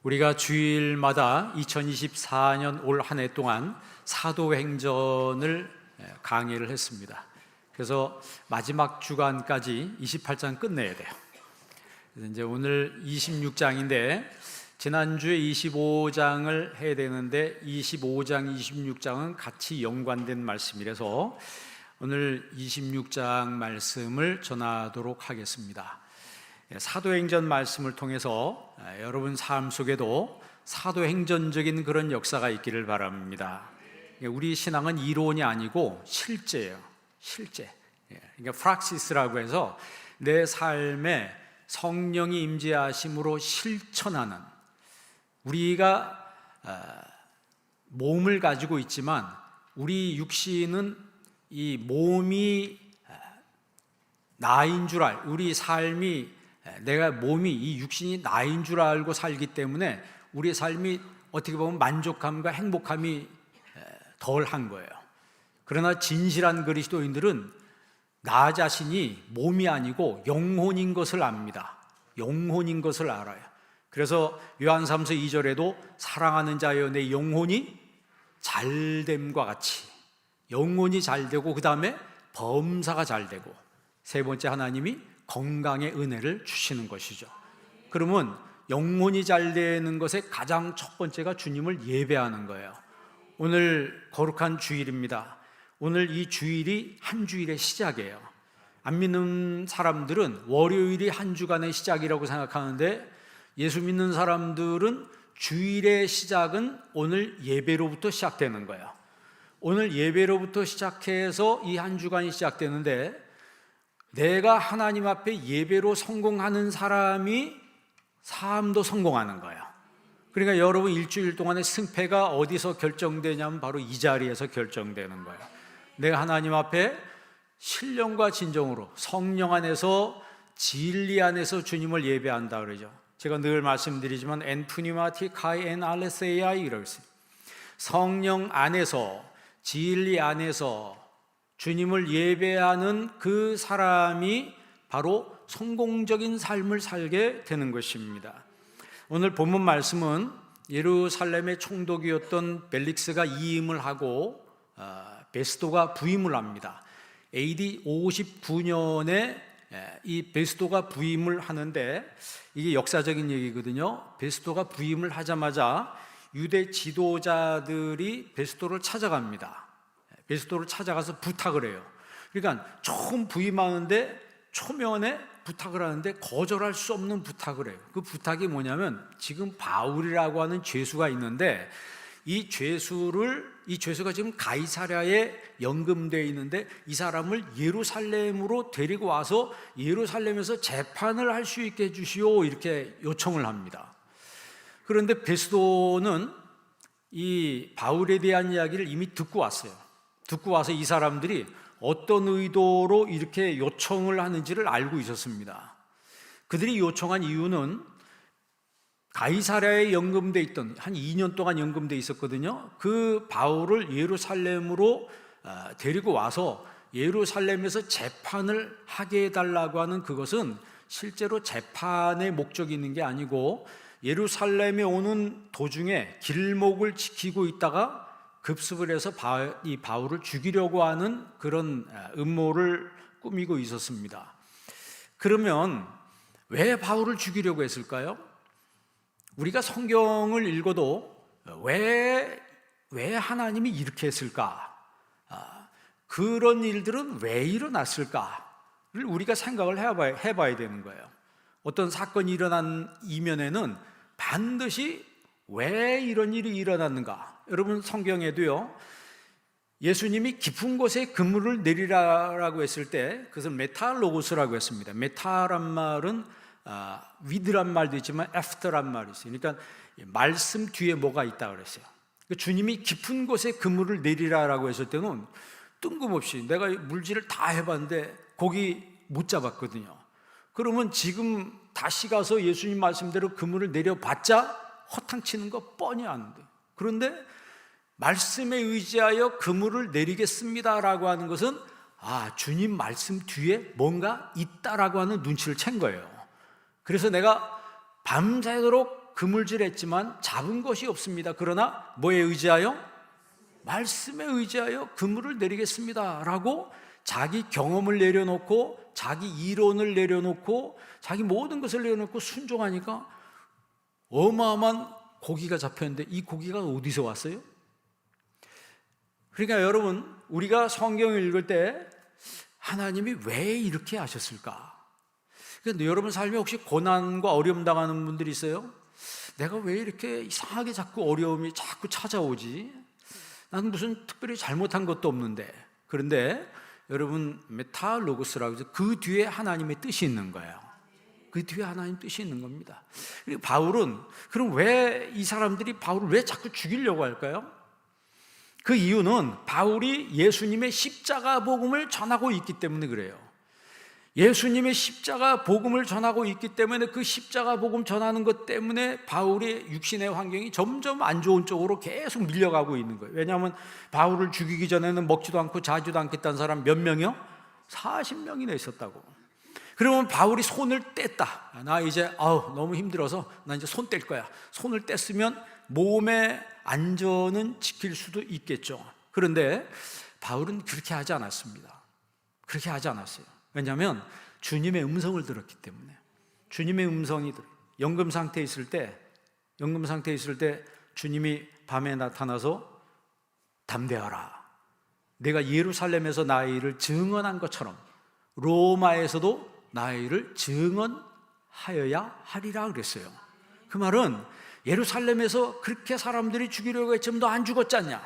우리가 주일마다 2024년 올 한 해 동안 사도행전을 강의를 했습니다. 그래서 마지막 주간까지 28장 끝내야 돼요. 그래서 이제 오늘 26장인데 지난주에 25장을 해야 되는데 25장, 26장은 같이 연관된 말씀이라서 오늘 26장 말씀을 전하도록 하겠습니다. 사도행전 말씀을 통해서 여러분 삶 속에도 사도행전적인 그런 역사가 있기를 바랍니다. 우리 신앙은 이론이 아니고 실제예요. 실제. 그러니까 프락시스라고 해서 내 삶에 성령이 임재하심으로 실천하는, 우리가 몸을 가지고 있지만 우리 육신은 이 몸이 나인 줄 우리 삶이 내가 몸이 이 육신이 나인 줄 알고 살기 때문에 우리 삶이 어떻게 보면 만족감과 행복함이 덜한 거예요. 그러나 진실한 그리스도인들은 나 자신이 몸이 아니고 영혼인 것을 압니다. 영혼인 것을 알아요. 그래서 요한삼서 2절에도 사랑하는 자여 내 영혼이 잘됨과 같이, 영혼이 잘되고 그 다음에 범사가 잘되고 세 번째 하나님이 건강의 은혜를 주시는 것이죠. 그러면 영혼이 잘 되는 것의 가장 첫 번째가 주님을 예배하는 거예요. 오늘 거룩한 주일입니다. 오늘 이 주일이 한 주일의 시작이에요. 안 믿는 사람들은 월요일이 한 주간의 시작이라고 생각하는데 예수 믿는 사람들은 주일의 시작은 오늘 예배로부터 시작되는 거예요. 오늘 예배로부터 시작해서 이 한 주간이 시작되는데 내가 하나님 앞에 예배로 성공하는 사람이 삶도 성공하는 거예요. 그러니까 여러분 일주일 동안의 승패가 어디서 결정되냐면 바로 이 자리에서 결정되는 거예요. 내가 하나님 앞에 신령과 진정으로 성령 안에서 진리 안에서 주님을 예배한다 그러죠. 제가 늘 말씀드리지만 엔푸니마티 카이 엔 알레세야 이라고 했어요. 성령 안에서, 진리 안에서 주님을 예배하는 그 사람이 바로 성공적인 삶을 살게 되는 것입니다. 오늘 본문 말씀은 예루살렘의 총독이었던 벨릭스가 이임을 하고 베스도가 부임을 합니다. AD 59년에 이 베스도가 부임을 하는데 이게 역사적인 얘기거든요. 베스도가 부임을 하자마자 유대 지도자들이 베스도를 찾아갑니다. 베스도를 찾아가서 부탁을 해요. 그러니까 처음 부임하는데 초면에 부탁을 하는데 거절할 수 없는 부탁을 해요. 그 부탁이 뭐냐면 지금 바울이라고 하는 죄수가 있는데 이 죄수가 지금 가이사랴에 연금되어 있는데 이 사람을 예루살렘으로 데리고 와서 예루살렘에서 재판을 할 수 있게 해주시오, 이렇게 요청을 합니다. 그런데 베스도는 이 바울에 대한 이야기를 이미 듣고 왔어요. 듣고 와서 이 사람들이 어떤 의도로 이렇게 요청을 하는지를 알고 있었습니다. 그들이 요청한 이유는 가이사랴에 연금돼 있던, 한 2년 동안 연금돼 있었거든요. 그 바울을 예루살렘으로 데리고 와서 예루살렘에서 재판을 하게 해달라고 하는 그것은 실제로 재판의 목적이 있는 게 아니고 예루살렘에 오는 도중에 길목을 지키고 있다가 급습을 해서 이 바울을 죽이려고 하는 그런 음모를 꾸미고 있었습니다. 그러면 왜 바울을 죽이려고 했을까요? 우리가 성경을 읽어도 왜 하나님이 이렇게 했을까? 그런 일들은 왜 일어났을까를 우리가 생각을 해봐야 되는 거예요. 어떤 사건이 일어난 이면에는 반드시 왜 이런 일이 일어났는가? 여러분 성경에도요, 예수님이 깊은 곳에 그물을 내리라라고 했을 때 그것을 메타로고스라고 했습니다. 메타란 말은 위드란 말도 있지만 애프터란 말이 있어요. 그러니까 말씀 뒤에 뭐가 있다 그랬어요. 주님이 깊은 곳에 그물을 내리라라고 했을 때는 뜬금없이 내가 물질을 다 해봤는데 고기 못 잡았거든요. 그러면 지금 다시 가서 예수님 말씀대로 그물을 내려봤자 허탕치는 거 뻔히 아는데, 그런데 말씀에 의지하여 그물을 내리겠습니다라고 하는 것은 주님 말씀 뒤에 뭔가 있다라고 하는 눈치를 챈 거예요. 그래서 내가 밤새도록 그물질했지만 잡은 것이 없습니다. 그러나 뭐에 의지하여? 말씀에 의지하여 그물을 내리겠습니다 라고 자기 경험을 내려놓고 자기 이론을 내려놓고 자기 모든 것을 내려놓고 순종하니까 어마어마한 고기가 잡혔는데 이 고기가 어디서 왔어요? 그러니까 여러분, 우리가 성경을 읽을 때 하나님이 왜 이렇게 하셨을까? 그런데 여러분 삶에 혹시 고난과 어려움 당하는 분들이 있어요? 내가 왜 이렇게 이상하게 자꾸 어려움이 자꾸 찾아오지? 나는 무슨 특별히 잘못한 것도 없는데. 그런데 여러분, 메타로고스라고 해서 그 뒤에 하나님의 뜻이 있는 거예요. 그 뒤에 하나님 뜻이 있는 겁니다. 그리고 바울은, 그럼 왜 이 사람들이 바울을 왜 자꾸 죽이려고 할까요? 그 이유는 바울이 예수님의 십자가 복음을 전하고 있기 때문에 그래요. 예수님의 십자가 복음을 전하고 있기 때문에 그 십자가 복음 전하는 것 때문에 바울의 육신의 환경이 점점 안 좋은 쪽으로 계속 밀려가고 있는 거예요. 왜냐하면 바울을 죽이기 전에는 먹지도 않고 자지도 않겠다는 사람 몇 명이요? 40명이나 있었다고. 그러면 바울이 손을 뗐다. 나 이제 너무 힘들어서 나 이제 손 뗄 거야. 손을 뗐으면 몸의 안전은 지킬 수도 있겠죠. 그런데 바울은 그렇게 하지 않았습니다. 그렇게 하지 않았어요. 왜냐하면 주님의 음성을 들었기 때문에. 주님의 음성이 연금 상태에 있을 때 주님이 밤에 나타나서 담대하라. 내가 예루살렘에서 나의 일을 증언한 것처럼 로마에서도 나의 일을 증언하여야 하리라 그랬어요. 그 말은 예루살렘에서 그렇게 사람들이 죽이려고 했지만 너 안 죽었잖냐.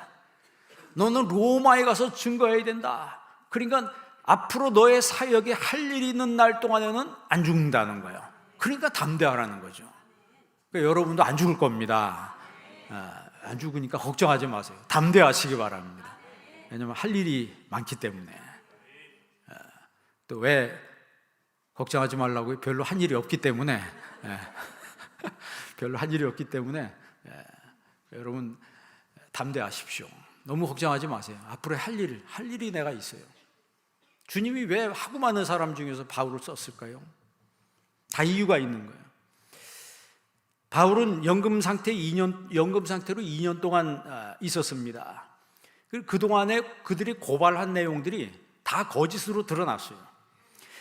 너는 로마에 가서 증거해야 된다. 그러니까 앞으로 너의 사역에 할 일이 있는 날 동안에는 안 죽는다는 거예요. 그러니까 담대하라는 거죠. 그러니까 여러분도 안 죽을 겁니다. 안 죽으니까 걱정하지 마세요. 담대하시기 바랍니다. 왜냐하면 할 일이 많기 때문에. 또 왜 걱정하지 말라고요? 별로 한 일이 없기 때문에. 별로 할 일이 없기 때문에 여러분 담대하십시오. 너무 걱정하지 마세요. 앞으로 할 일이 내가 있어요. 주님이 왜 하고 많은 사람 중에서 바울을 썼을까요? 다 이유가 있는 거예요. 바울은 연금 상태로 2년 동안 있었습니다. 그동안에 그들이 고발한 내용들이 다 거짓으로 드러났어요.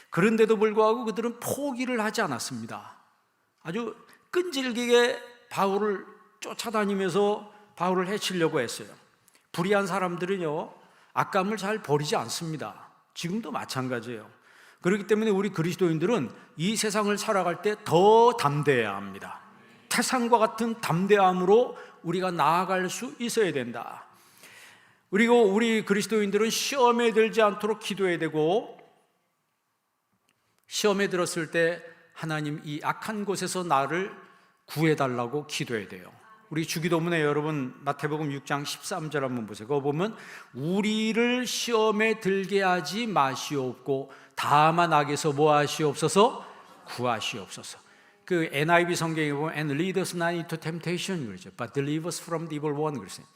그런데도 불구하고 그들은 포기를 하지 않았습니다. 아주 끈질기게 바울을 쫓아다니면서 바울을 해치려고 했어요. 불의한 사람들은요, 악감을 잘 버리지 않습니다. 지금도 마찬가지예요. 그렇기 때문에 우리 그리스도인들은 이 세상을 살아갈 때 더 담대해야 합니다. 태산과 같은 담대함으로 우리가 나아갈 수 있어야 된다. 그리고 우리 그리스도인들은 시험에 들지 않도록 기도해야 되고, 시험에 들었을 때 하나님 이 악한 곳에서 나를 구해달라고 기도해야 돼요. 우리 주기도문에 여러분 마태복음 6장 13절 한번 보세요. 그거 보면 우리를 시험에 들게 하지 마시옵고 다만 악에서 뭐 하시옵소서? 구하시옵소서. 그 NIV 성경에 보면 And lead us not into temptation 그러죠. But deliver us from the evil one 그랬어요.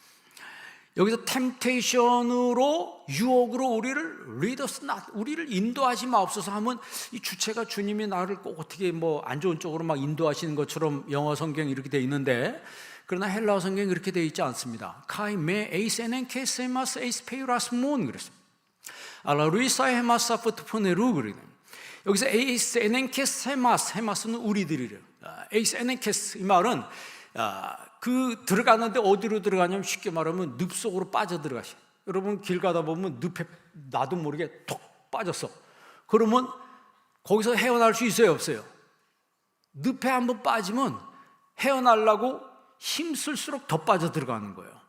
여기서 템테이션으로 유혹으로 우리를 lead us not, 우리를 인도하지 마옵소서 하면 이 주체가 주님이 나를 꼭 어떻게 뭐 안 좋은 쪽으로 막 인도하시는 것처럼 영어 성경이 이렇게 되어 있는데, 그러나 헬라어 성경이 그렇게 되어 있지 않습니다. 카이 메 에이세넨 케세마스 에이스페이라스몬 그랬어요. 알라루이사 헤마사 포트포네루 그래요. 여기서 에이세넨 케세마스, 헤마스는 우리들이래요. 에이세넨 케스, 이 말은 그 들어가는데 어디로 들어가냐면 쉽게 말하면 늪 속으로 빠져 들어가시. 여러분 길 가다 보면 늪에 나도 모르게 톡 빠졌어. 그러면 거기서 헤어날 수 있어요, 없어요? 늪에 한번 빠지면 헤어나려고 힘쓸수록 더 빠져 들어가는 거예요.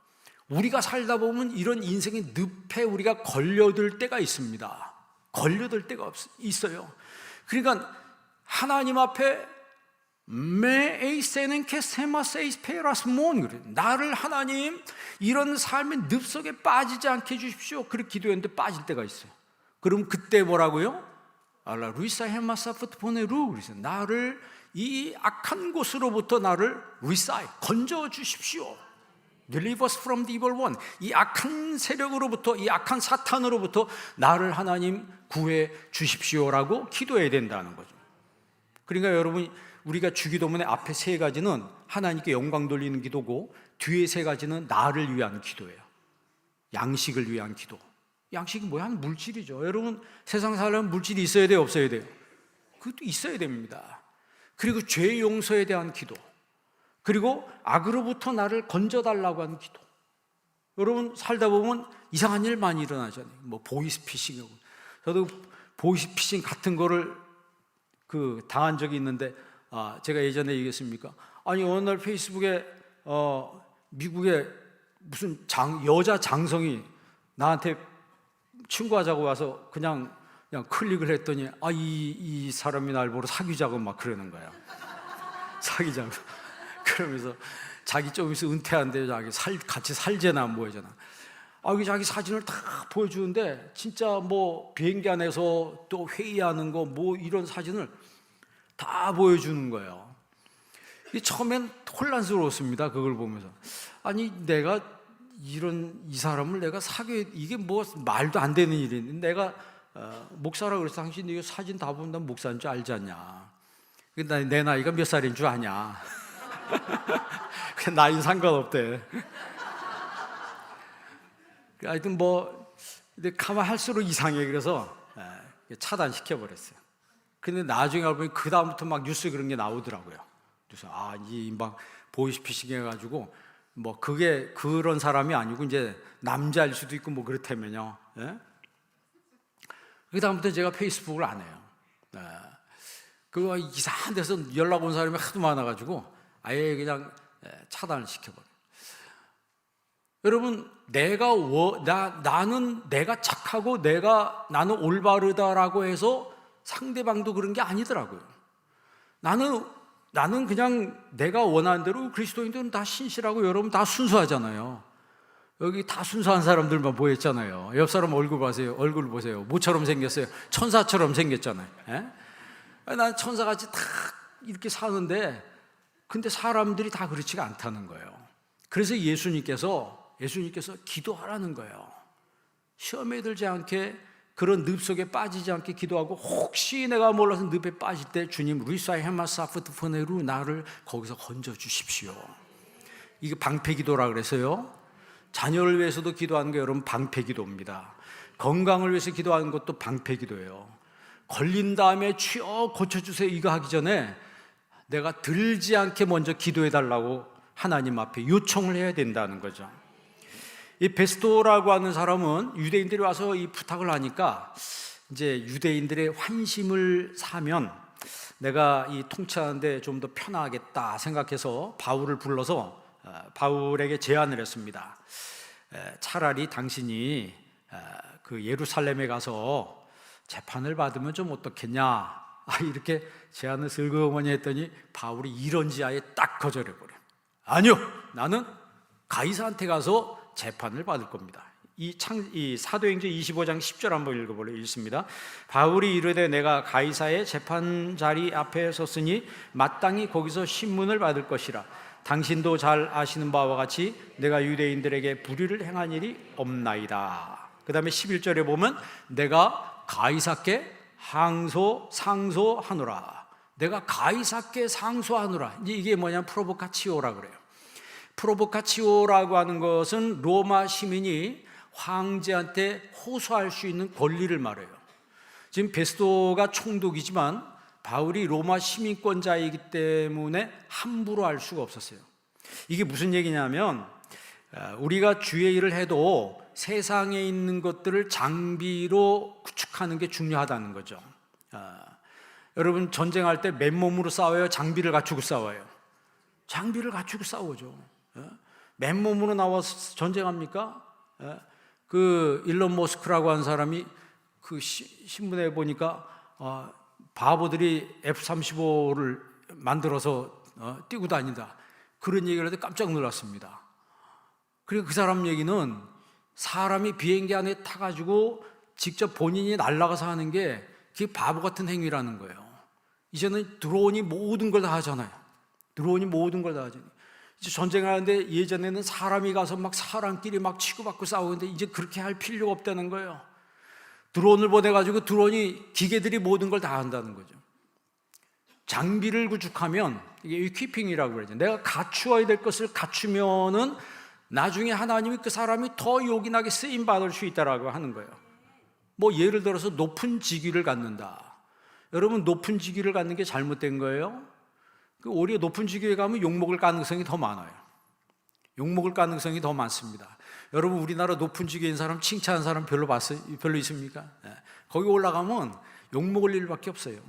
우리가 살다 보면 이런 인생의 늪에 우리가 걸려들 때가 있습니다. 걸려들 때가 있어요. 그러니까 하나님 앞에 나를 하나님 이런 삶의 늪 속에 빠지지 않게 해주십시오. 그렇게 기도했는데 빠질 때가 있어요. 그럼 그때 뭐라고요? 알라 루이사 헤마사프트 보네루 그래서 나를 이 악한 곳으로부터 나를 리사이 건져 주십시오. Deliver us from the evil one. 이 악한 세력으로부터, 이 악한 사탄으로부터 나를 하나님 구해 주십시오라고 기도해야 된다는 거죠. 그러니까 여러분 우리가 주기도문의 앞에 세 가지는 하나님께 영광 돌리는 기도고, 뒤에 세 가지는 나를 위한 기도예요. 양식을 위한 기도. 양식이 뭐야? 한 물질이죠. 여러분, 세상 살려면 물질이 있어야 돼요, 없어야 돼요? 그것도 있어야 됩니다. 그리고 죄 용서에 대한 기도, 그리고 악으로부터 나를 건져달라고 하는 기도. 여러분, 살다 보면 이상한 일 많이 일어나잖아요. 뭐 보이스피싱하고. 저도 보이스피싱 같은 거를 당한 적이 있는데, 제가 예전에 얘기했습니까? 아니, 어느 날 페이스북에 미국의 무슨 여자 장성이 나한테 친구하자고 와서 그냥 클릭을 했더니, 이 사람이 날 보러 사귀자고 막 그러는 거야. 사귀자고. 그러면서 자기 좀 있으면 은퇴한대, 같이 살재나 뭐잖아. 자기 사진을 다 보여주는데, 진짜 뭐 비행기 안에서 또 회의하는 거 뭐 이런 사진을 다 보여주는 거예요. 처음엔 혼란스러웠습니다. 그걸 보면서. 아니, 내가 이 사람을 내가 이게 뭐 말도 안 되는 일인데, 내가 목사라 그래서 당신 이거 사진 다 보면 목사인 줄 알지 않냐? 내 나이가 몇 살인 줄 아냐? 나이는 상관없대. 하여튼 근데 가만 할수록 이상해. 그래서 차단시켜버렸어요. 근데 나중에 알고 보니 그 다음부터 막 뉴스 그런 게 나오더라고요. 그래서 이 인방 보이스피싱 해가지고 그게 그런 사람이 아니고 이제 남자일 수도 있고 뭐 그렇다면요. 그 다음부터 제가 페이스북을 안 해요. 그거 이상한 데서 연락 온 사람이 하도 많아가지고 아예 그냥 차단을 시켜버려요. 여러분, 나는 내가 착하고 나는 올바르다라고 해서 상대방도 그런 게 아니더라고요. 나는 그냥 내가 원하는 대로, 그리스도인들은 다 신실하고 여러분 다 순수하잖아요. 여기 다 순수한 사람들만 모였잖아요. 옆 사람 얼굴 보세요. 모처럼 생겼어요. 천사처럼 생겼잖아요. 난 천사같이 다 이렇게 사는데, 근데 사람들이 다 그렇지가 않다는 거예요. 그래서 예수님께서 기도하라는 거예요. 시험에 들지 않게, 그런 늪 속에 빠지지 않게 기도하고, 혹시 내가 몰라서 늪에 빠질 때 주님 리사이 헤마사프트포네루 나를 거기서 건져 주십시오. 이게 방패 기도라 그래서요. 자녀를 위해서도 기도하는 게 여러분 방패 기도입니다. 건강을 위해서 기도하는 것도 방패 기도예요. 걸린 다음에 주여 고쳐주세요 이거 하기 전에 내가 들지 않게 먼저 기도해 달라고 하나님 앞에 요청을 해야 된다는 거죠. 이 베스토라고 하는 사람은 유대인들이 와서 이 부탁을 하니까, 이제 유대인들의 환심을 사면 내가 이 통치하는데 좀 더 편하겠다 생각해서 바울을 불러서 바울에게 제안을 했습니다. 차라리 당신이 그 예루살렘에 가서 재판을 받으면 좀 어떻겠냐, 이렇게 제안을 슬그머니 했더니 바울이 이런 지하에 딱 거절해버려요. 아니요, 나는 가이사한테 가서 재판을 받을 겁니다. 이 사도행전 25장 10절 한번 읽어볼래요? 읽습니다. 바울이 이르되 내가 가이사의 재판 자리 앞에 섰으니 마땅히 거기서 신문을 받을 것이라. 당신도 잘 아시는 바와 같이 내가 유대인들에게 불의를 행한 일이 없나이다. 그 다음에 11절에 보면 내가 가이사께 상소하노라. 내가 가이사께 상소하노라. 이게 뭐냐면 프로보카치오라 그래요. 프로보카치오라고 하는 것은 로마 시민이 황제한테 호소할 수 있는 권리를 말해요. 지금 베스토가 총독이지만 바울이 로마 시민권자이기 때문에 함부로 할 수가 없었어요. 이게 무슨 얘기냐면, 우리가 주의 일을 해도 세상에 있는 것들을 장비로 구축하는 게 중요하다는 거죠. 여러분, 전쟁할 때 맨몸으로 싸워요? 장비를 갖추고 싸워요? 장비를 갖추고 싸우죠. 맨몸으로 나와서 전쟁합니까? 그 일론 머스크라고 하는 사람이 그 신문에 보니까 바보들이 F-35를 만들어서 뛰고 다닌다, 그런 얘기를 해도 깜짝 놀랐습니다. 그리고 그 사람 얘기는 사람이 비행기 안에 타가지고 직접 본인이 날아가서 하는 게 그게 바보 같은 행위라는 거예요. 이제는 드론이 모든 걸 다 하잖아요. 이제 전쟁하는데 예전에는 사람이 가서 막 사람끼리 막 치고받고 싸우는데 이제 그렇게 할 필요가 없다는 거예요. 드론을 보내가지고 기계들이 모든 걸 다 한다는 거죠. 장비를 구축하면 이게 equipping이라고 그러죠. 내가 갖추어야 될 것을 갖추면은 나중에 하나님이 그 사람이 더 요긴하게 쓰임 받을 수 있다라고 하는 거예요. 뭐 예를 들어서 높은 직위를 갖는다. 여러분, 높은 직위를 갖는 게 잘못된 거예요? 오히려 높은 직위에 가면 욕먹을 가능성이 더 많아요. 욕먹을 가능성이 더 많습니다. 여러분, 우리나라 높은 직위인 사람 칭찬하는 사람 별로 있습니까? 거기 올라가면 욕먹을 일밖에 없어요.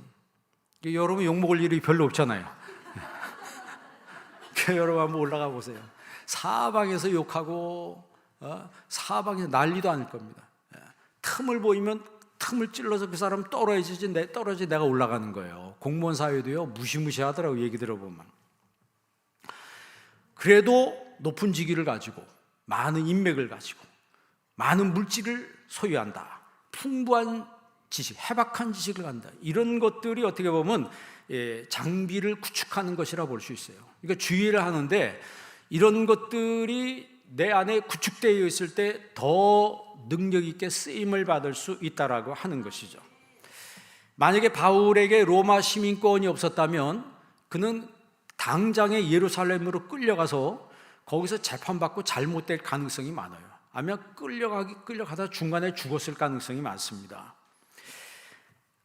여러분, 욕먹을 일이 별로 없잖아요. 여러분 한번 올라가 보세요. 사방에서 욕하고 사방에서 난리도 아닐 겁니다. 틈을 보이면 틈을 찔러서 그 사람 떨어지지 내가 올라가는 거예요. 공무원 사회도요, 무시무시하더라고, 얘기 들어보면. 그래도 높은 직위를 가지고 많은 인맥을 가지고 많은 물질을 소유한다, 풍부한 지식, 해박한 지식을 갖는다, 이런 것들이 어떻게 보면 장비를 구축하는 것이라 볼 수 있어요. 그러니까 주의를 하는데 이런 것들이 내 안에 구축되어 있을 때 더 능력 있게 쓰임을 받을 수 있다라고 하는 것이죠. 만약에 바울에게 로마 시민권이 없었다면 그는 당장에 예루살렘으로 끌려가서 거기서 재판받고 잘못될 가능성이 많아요. 아마 끌려가다 중간에 죽었을 가능성이 많습니다.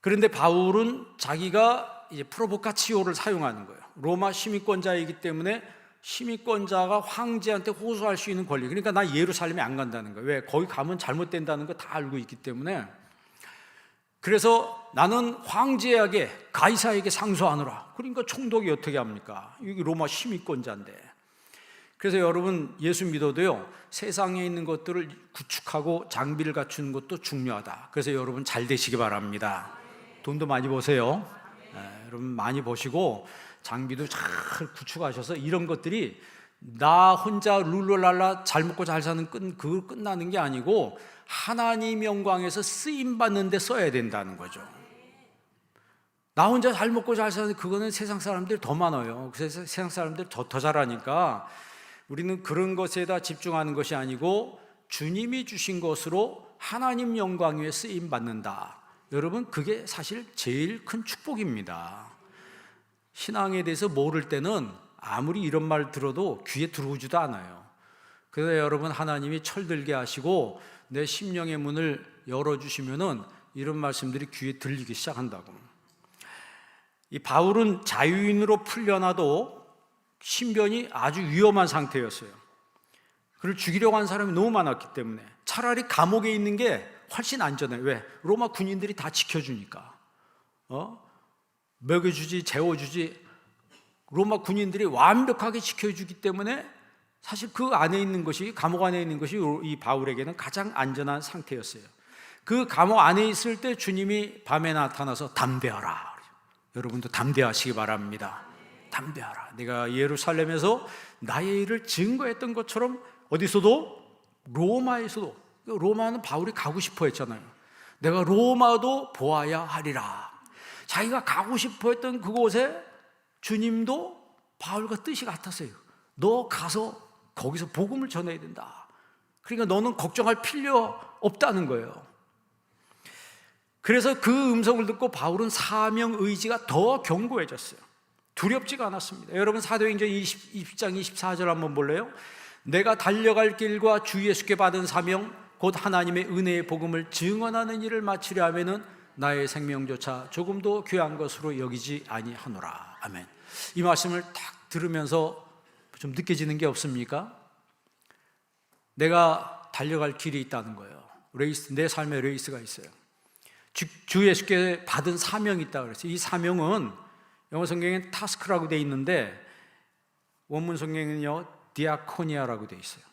그런데 바울은 자기가 이제 프로보카치오를 사용하는 거예요. 로마 시민권자이기 때문에 시민권자가 황제한테 호소할 수 있는 권리, 그러니까 나 예루살렘에 안 간다는 거예요. 왜? 거기 가면 잘못된다는 거 다 알고 있기 때문에. 그래서 나는 황제에게, 가이사에게 상소하노라. 그러니까 총독이 어떻게 합니까? 여기 로마 시민권자인데. 그래서 여러분, 예수 믿어도요, 세상에 있는 것들을 구축하고 장비를 갖추는 것도 중요하다. 그래서 여러분 잘 되시기 바랍니다. 돈도 많이 버세요. 여러분 많이 버시고 장비도 잘 구축하셔서 이런 것들이 나 혼자 룰루랄라 잘 먹고 잘 사는 그거 끝나는 게 아니고 하나님 영광에서 쓰임 받는 데 써야 된다는 거죠. 나 혼자 잘 먹고 잘 사는 그거는 세상 사람들이 더 많아요. 그래서 세상 사람들이 더 잘하니까 우리는 그런 것에다 집중하는 것이 아니고 주님이 주신 것으로 하나님 영광 위에 쓰임 받는다. 여러분, 그게 사실 제일 큰 축복입니다. 신앙에 대해서 모를 때는 아무리 이런 말 들어도 귀에 들어오지도 않아요. 그래서 여러분, 하나님이 철들게 하시고 내 심령의 문을 열어주시면은 이런 말씀들이 귀에 들리기 시작한다고. 이 바울은 자유인으로 풀려나도 신변이 아주 위험한 상태였어요. 그를 죽이려고 한 사람이 너무 많았기 때문에 차라리 감옥에 있는 게 훨씬 안전해요. 왜? 로마 군인들이 다 지켜주니까. 먹여주지, 재워주지, 로마 군인들이 완벽하게 지켜주기 때문에 사실 그 안에 있는 것이, 감옥 안에 있는 것이 이 바울에게는 가장 안전한 상태였어요. 그 감옥 안에 있을 때 주님이 밤에 나타나서 담대하라. 여러분도 담대하시기 바랍니다. 담대하라. 내가 예루살렘에서 나의 일을 증거했던 것처럼 어디서도, 로마에서도, 로마는 바울이 가고 싶어 했잖아요. 내가 로마도 보아야 하리라. 자기가 가고 싶어 했던 그곳에 주님도 바울과 뜻이 같았어요. 너 가서 거기서 복음을 전해야 된다. 그러니까 너는 걱정할 필요 없다는 거예요. 그래서 그 음성을 듣고 바울은 사명 의지가 더 견고해졌어요. 두렵지가 않았습니다. 여러분, 사도행전 20장 24절 한번 볼래요? 내가 달려갈 길과 주 예수께 받은 사명 곧 하나님의 은혜의 복음을 증언하는 일을 마치려 하면은 나의 생명조차 조금도 귀한 것으로 여기지 아니하노라. 아멘. 이 말씀을 딱 들으면서 좀 느껴지는 게 없습니까? 내가 달려갈 길이 있다는 거예요. 레이스, 내 삶의 레이스가 있어요. 주 예수께 받은 사명이 있다 그랬어요. 이 사명은 영어 성경엔 타스크라고 되어 있는데 원문 성경에는요 디아코니아라고 되어 있어요.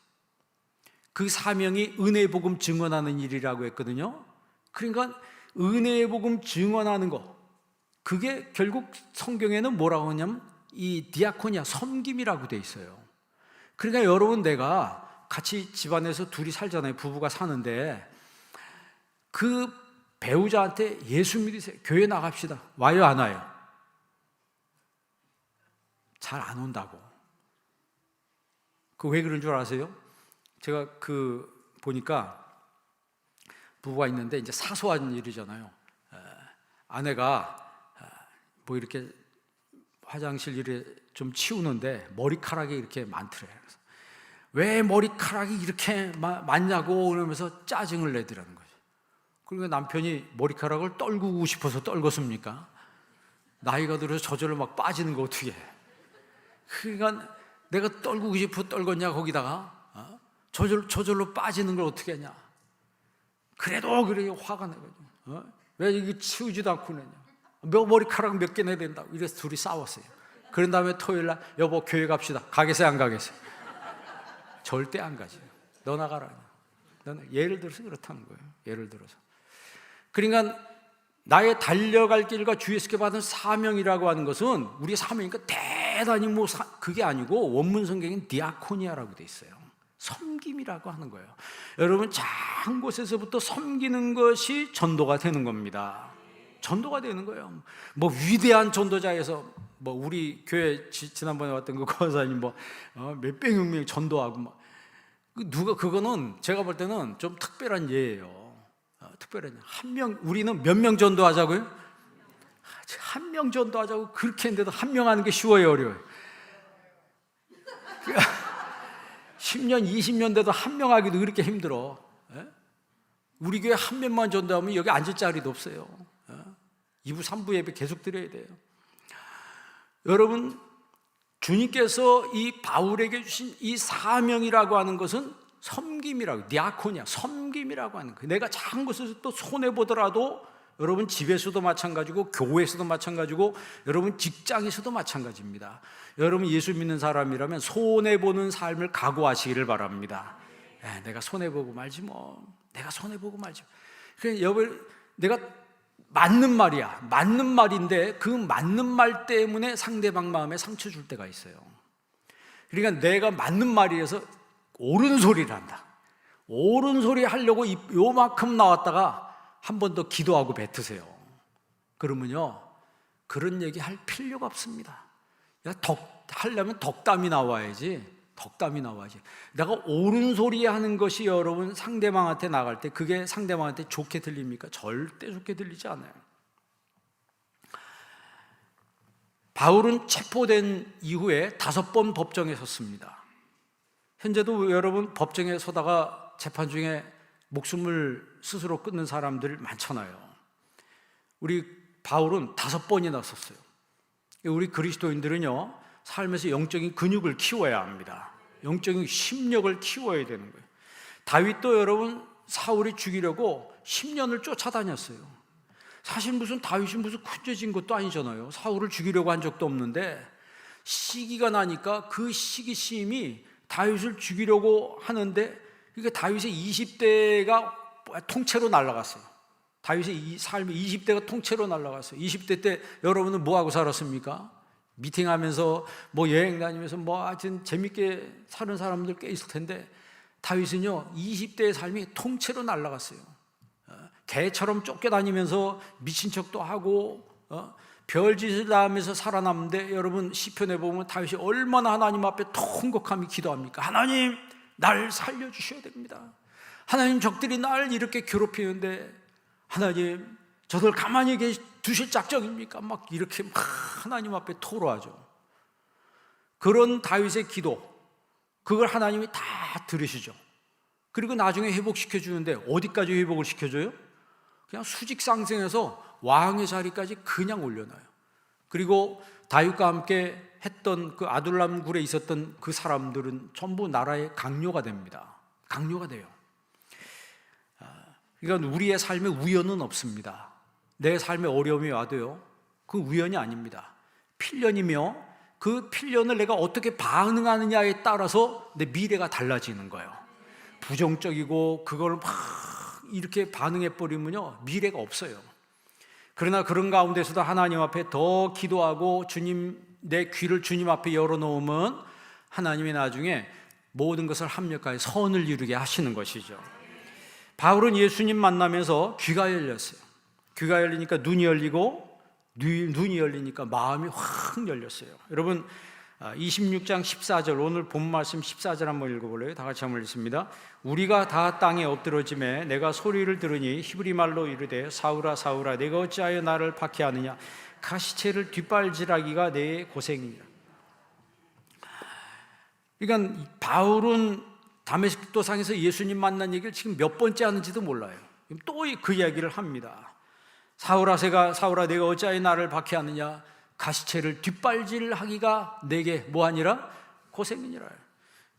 그 사명이 은혜의 복음 증언하는 일이라고 했거든요. 그러니까 은혜의 복음 증언하는 거, 그게 결국 성경에는 뭐라고 하냐면 이 디아코니아, 섬김이라고 되어 있어요. 그러니까 여러분, 내가 같이 집안에서 둘이 살잖아요. 부부가 사는데 그 배우자한테 예수 믿으세요, 교회 나갑시다, 와요 안 와요? 잘 안 온다고. 그 왜 그런 줄 아세요? 제가 보니까 부부가 있는데 이제 사소한 일이잖아요. 아내가 뭐 이렇게 화장실 일에 좀 치우는데 머리카락이 이렇게 많더래. 왜 머리카락이 이렇게 많냐고 그러면서 짜증을 내더라는 거죠. 그러니까 남편이 머리카락을 떨구고 싶어서 떨궜습니까? 나이가 들어서 저절로 막 빠지는 거 어떻게 해? 그러니까 내가 떨구고 싶어 떨궜냐 거기다가 저절로 빠지는 걸 어떻게 하냐? 그래도 그래 화가 나거든요. 왜 이게 치우지도 않고 내냐? 머리카락 몇 개 내야 된다고. 이래서 둘이 싸웠어요. 그런 다음에 토요일 날 여보 교회 갑시다. 가겠어요 안 가겠어요? 절대 안 가지. 너 나가라. 예를 들어서 그렇다는 거예요. 예를 들어서. 그러니까 나의 달려갈 길과 주에서 받은 사명이라고 하는 것은 우리의 사명이니까 대단히 그게 아니고 원문 성경엔 디아코니아라고 돼 있어요. 섬김이라고 하는 거예요. 여러분 작은 곳에서부터 섬기는 것이 전도가 되는 겁니다. 전도가 되는 거예요. 뭐 위대한 전도자에서 뭐 우리 교회 지난번에 왔던 그 권사님 몇백여 명 전도하고 누가 그거는 제가 볼 때는 좀 특별한 예예요. 특별한 한 명 우리는 몇 명 전도하자고요? 한 명 전도하자고 그렇게 했는데도 한 명 하는 게 쉬워요, 어려워요? 10년, 20년 돼도 한 명 하기도 그렇게 힘들어. 우리 교회 한 명만 전도하면 여기 앉을 자리도 없어요. 2부, 3부 예배 계속 드려야 돼요. 여러분, 주님께서 이 바울에게 주신 이 사명이라고 하는 것은 섬김이라고, 디아코니아, 섬김이라고 하는 거예요. 내가 작은 것에서 또 손해보더라도 여러분 집에서도 마찬가지고 교회에서도 마찬가지고 여러분 직장에서도 마찬가지입니다. 여러분 예수 믿는 사람이라면 손해보는 삶을 각오하시기를 바랍니다. 내가 손해보고 말지 뭐. 내가 손해보고 말지. 그냥 여러분 내가 맞는 말이야. 맞는 말인데 그 맞는 말 때문에 상대방 마음에 상처 줄 때가 있어요. 그러니까 내가 맞는 말이라서 옳은 소리를 한다. 옳은 소리 하려고 요만큼 나왔다가 한 번 더 기도하고 뱉으세요. 그러면요 그런 얘기 할 필요가 없습니다. 하려면 덕담이 나와야지. 덕담이 나와야지. 내가 옳은 소리 하는 것이 여러분 상대방한테 나갈 때 그게 상대방한테 좋게 들립니까? 절대 좋게 들리지 않아요. 바울은 체포된 이후에 5번 법정에 섰습니다. 현재도 여러분 법정에 서다가 재판 중에 목숨을 스스로 끊는 사람들 많잖아요. 우리 바울은 5번이나 섰어요. 우리 그리스도인들은요 삶에서 영적인 근육을 키워야 합니다. 영적인 심력을 키워야 되는 거예요. 다윗도 여러분 사울이 죽이려고 10년을 쫓아다녔어요. 사실 다윗이 무슨 큰죄진 것도 아니잖아요. 사울을 죽이려고 한 적도 없는데 시기가 나니까 그 시기심이 다윗을 죽이려고 하는데 그러니까 다윗의 20대가 통째로 날아갔어요. 다윗의 삶이 20대가 통째로 날아갔어요. 20대 때 여러분은 뭐하고 살았습니까? 미팅하면서 여행 다니면서 하여튼 재밌게 사는 사람들 꽤 있을 텐데 다윗은요 20대의 삶이 통째로 날아갔어요. 개처럼 쫓겨다니면서 미친 척도 하고 별짓을 다 하면서 살아남는데 여러분 시편에 보면 다윗이 얼마나 하나님 앞에 통곡하며 기도합니까? 하나님 날 살려주셔야 됩니다. 하나님 적들이 날 이렇게 괴롭히는데 하나님 저들 가만히 두실 작정입니까? 이렇게 하나님 앞에 토로하죠. 그런 다윗의 기도 그걸 하나님이 다 들으시죠. 그리고 나중에 회복시켜 주는데 어디까지 회복을 시켜줘요? 그냥 수직상승해서 왕의 자리까지 그냥 올려놔요. 그리고 다윗과 함께 했던 그 아둘람 굴에 있었던 그 사람들은 전부 나라의 강요가 됩니다. 강요가 돼요. 그러니까 우리의 삶에 우연은 없습니다. 내 삶에 어려움이 와도요 그 우연이 아닙니다. 필연이며 그 필연을 내가 어떻게 반응하느냐에 따라서 내 미래가 달라지는 거예요. 부정적이고 그걸 막 이렇게 반응해버리면요 미래가 없어요. 그러나 그런 가운데서도 하나님 앞에 더 기도하고 주님 내 귀를 주님 앞에 열어놓으면 하나님이 나중에 모든 것을 합력하여 선을 이루게 하시는 것이죠. 바울은 예수님 만나면서 귀가 열렸어요. 귀가 열리니까 눈이 열리고 눈이 열리니까 마음이 확 열렸어요. 여러분 26장 14절 오늘 본 말씀 14절 한번 읽어볼래요? 다 같이 한번 읽습니다. 우리가 다 땅에 엎드러짐에 내가 소리를 들으니 히브리 말로 이르되 사울아 사울아 내가 어찌하여 나를 박해하느냐 가시채를 뒷발질하기가 내 고생이니라. 그러니까 바울은 다메섹 도상에서 예수님 만난 얘기를 지금 몇 번째 하는지도 몰라요. 또 그 이야기를 합니다. 사울아 내가 어찌하여 나를 박해하느냐? 가시채를 뒷발질하기가 내게 뭐하니라? 고생이니라.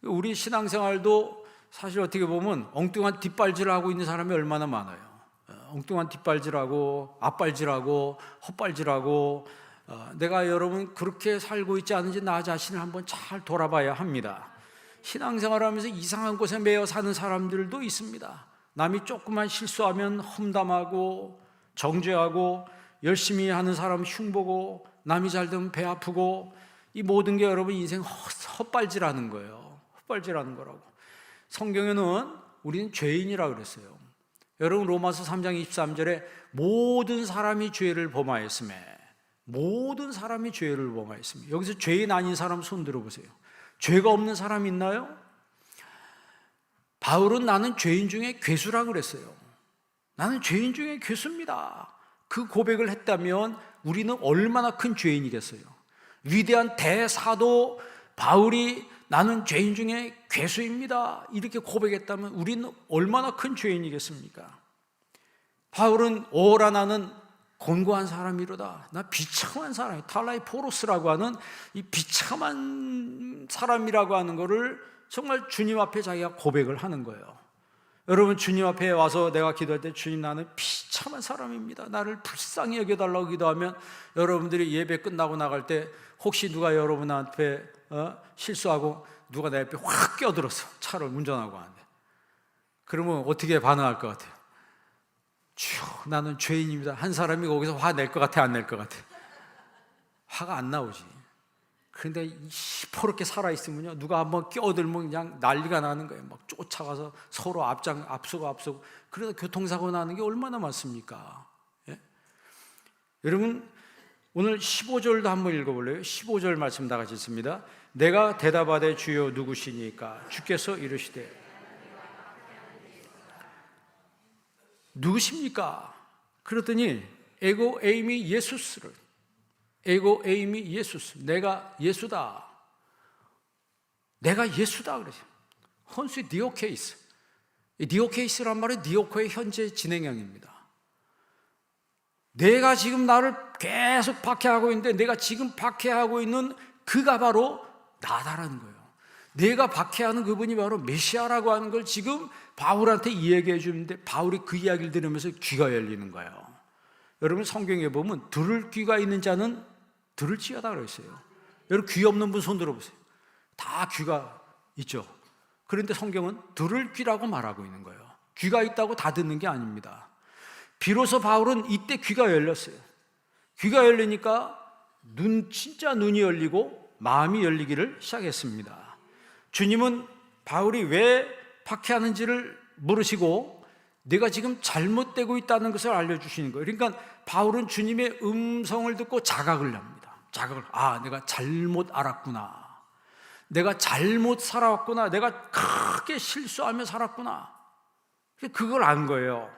우리 신앙생활도 사실 어떻게 보면 엉뚱한 뒷발질을 하고 있는 사람이 얼마나 많아요. 엉뚱한 뒷발질하고 앞발질하고 헛발질하고 내가 여러분 그렇게 살고 있지 않은지 나 자신을 한번 잘 돌아봐야 합니다. 신앙생활하면서 이상한 곳에 매여 사는 사람들도 있습니다. 남이 조금만 실수하면 험담하고 정죄하고 열심히 하는 사람 흉보고 남이 잘 되면 배 아프고 이 모든 게 여러분 인생 헛발질하는 거예요. 헛발질하는 거라고. 성경에는 우리는 죄인이라고 그랬어요. 여러분 로마서 3장 23절에 모든 사람이 죄를 범하였으며 모든 사람이 죄를 범하였으며 여기서 죄인 아닌 사람 손 들어보세요. 죄가 없는 사람 있나요? 바울은 나는 죄인 중에 괴수라고 그랬어요. 나는 죄인 중에 괴수입니다. 그 고백을 했다면 우리는 얼마나 큰 죄인이겠어요. 위대한 대사도 바울이 나는 죄인 중에 괴수입니다 이렇게 고백했다면 우리는 얼마나 큰 죄인이겠습니까? 바울은 오라 나는 곤고한 사람이로다. 나 비참한 사람이 탈라이 포로스라고 하는 이 비참한 사람이라고 하는 것을 정말 주님 앞에 자기가 고백을 하는 거예요. 여러분 주님 앞에 와서 내가 기도할 때 주님 나는 비참한 사람입니다. 나를 불쌍히 여겨달라고 기도하면 여러분들이 예배 끝나고 나갈 때 혹시 누가 여러분 앞에 실수하고 누가 내 앞에 확 껴들었어. 차를 운전하고 하는데 그러면 어떻게 반응할 것 같아요? 주여 나는 죄인입니다. 한 사람이 거기서 화 낼 것 같아 안 낼 것 같아? 화가 안 나오지. 그런데 시퍼렇게 살아있으면요 누가 한번 껴들면 그냥 난리가 나는 거예요. 막 쫓아가서 서로 앞서고 그래서 교통사고 나는 게 얼마나 많습니까? 예? 여러분 오늘 15절도 한번 읽어볼래요? 15절 말씀 다 같이 읽습니다. 내가 대답하되 주여 누구시니까? 주께서 이르시되 누구십니까? 그랬더니 에고 에이미 예수스를 에고 에이미 예수스 내가 예수다. 내가 예수다 그러죠. 헌수 디오케이스. 디오케이스란 말은 디오코의 현재 진행형입니다. 내가 지금 나를 계속 박해하고 있는데 내가 지금 박해하고 있는 그가 바로 나다라는 거예요. 내가 박해하는 그분이 바로 메시아라고 하는 걸 지금 바울한테 이야기해 주는데 바울이 그 이야기를 들으면서 귀가 열리는 거예요. 여러분 성경에 보면 들을 귀가 있는 자는 들을지어다 그랬어요. 여러분 귀 없는 분 손 들어보세요. 다 귀가 있죠. 그런데 성경은 들을 귀라고 말하고 있는 거예요. 귀가 있다고 다 듣는 게 아닙니다. 비로소 바울은 이때 귀가 열렸어요. 귀가 열리니까 진짜 눈이 열리고 마음이 열리기를 시작했습니다. 주님은 바울이 왜 박해하는지를 모르시고 내가 지금 잘못되고 있다는 것을 알려주시는 거예요. 그러니까 바울은 주님의 음성을 듣고 자각을 합니다. 내가 잘못 알았구나. 내가 잘못 살아왔구나. 내가 크게 실수하며 살았구나. 그걸 안 거예요.